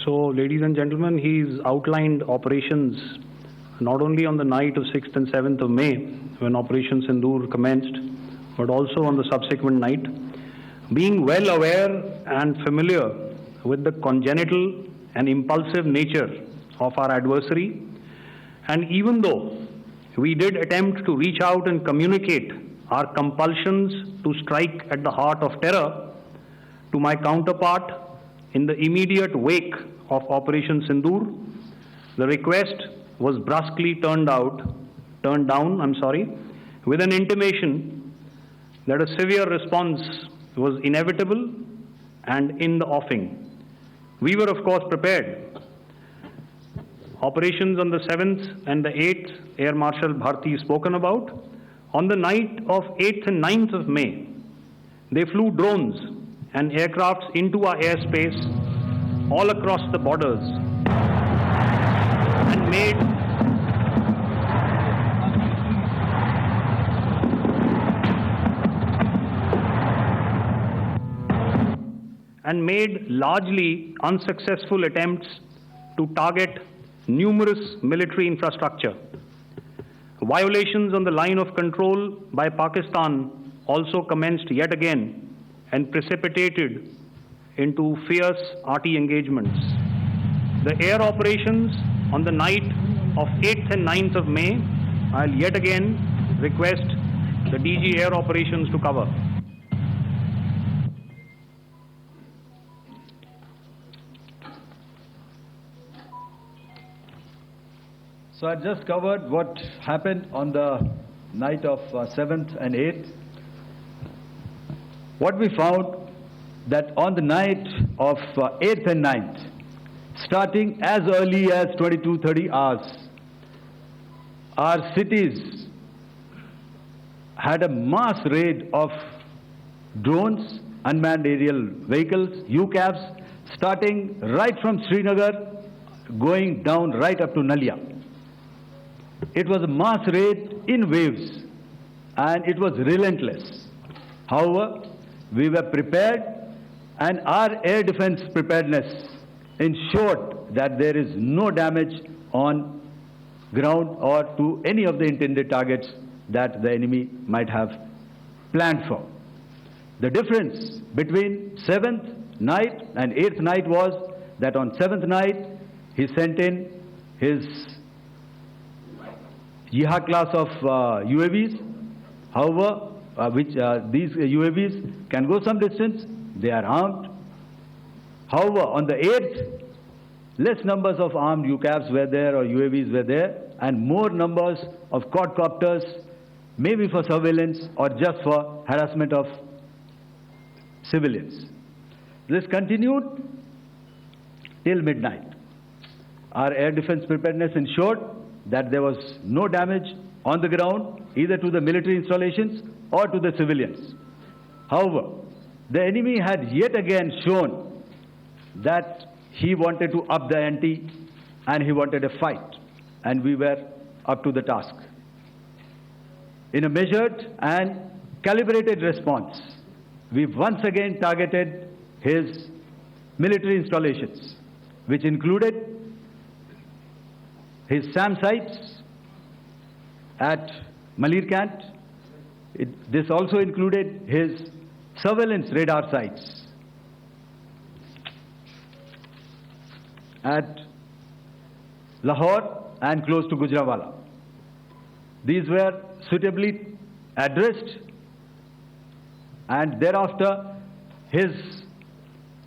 So, ladies and gentlemen, he's outlined operations not only on the night of 6th and 7th of May, when Operation Sindoor commenced, but also on the subsequent night. Being well aware and familiar with the congenital and impulsive nature of our adversary, and even though we did attempt to reach out and communicate our compulsions to strike at the heart of terror to my counterpart in the immediate wake of Operation Sindoor, the request was brusquely turned down, with an intimation that a severe response was inevitable and in the offing. We were, of course, prepared. Operations on the 7th and the 8th, Air Marshal Bharti spoken about. On the night of 8th and 9th of May, they flew drones and aircrafts into our airspace all across the borders and made largely unsuccessful attempts to target numerous military infrastructure. Violations on the line of control by Pakistan also commenced yet again and precipitated into fierce arty engagements. The air operations on the night of 8th and 9th of May, I'll yet again request the DG Air Operations to cover. So I just covered what happened on the night of 7th and 8th. What we found that on the night of 8th and 9th, starting as early as 22:30 hours, our cities had a mass raid of drones, unmanned aerial vehicles, UCAVs, starting right from Srinagar, going down right up to Nalia. It was a mass raid in waves, and it was relentless. However, we were prepared, and our air defense preparedness ensured that there is no damage on ground or to any of the intended targets that the enemy might have planned for. The difference between 7th night and 8th night was that on 7th night, he sent in his Jihad class of UAVs. However, these UAVs can go some distance, they are armed. However, on the 8th, less numbers of armed UCAVs were there or UAVs were there, and more numbers of quadcopters, maybe for surveillance or just for harassment of civilians. This continued till midnight. Our air defense preparedness ensured that there was no damage on the ground, either to the military installations or to the civilians. However, the enemy had yet again shown that he wanted to up the ante and he wanted a fight, and we were up to the task. In a measured and calibrated response, we once again targeted his military installations, which included his SAM sites at Malirkant. This also included his surveillance radar sites at Lahore and close to Gujranwala. These were suitably addressed, and thereafter his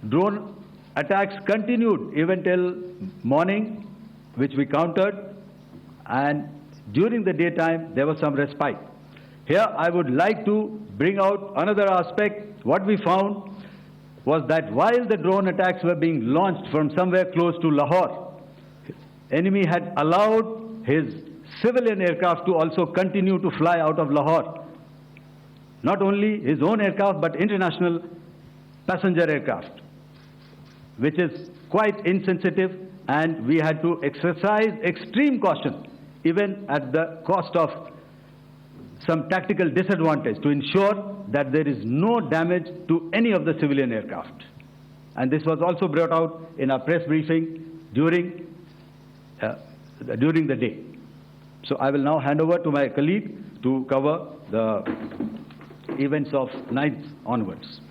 drone attacks continued even till morning, which we countered, and during the daytime there was some respite. Here I would like to bring out another aspect. What we found was that while the drone attacks were being launched from somewhere close to Lahore, enemy had allowed his civilian aircraft to also continue to fly out of Lahore. Not only his own aircraft, but international passenger aircraft, which is quite insensitive, and we had to exercise extreme caution, even at the cost of some tactical disadvantage, to ensure that there is no damage to any of the civilian aircraft. and this was also brought out in our press briefing during the day. So I will now hand over to my colleague to cover the events of 9th onwards.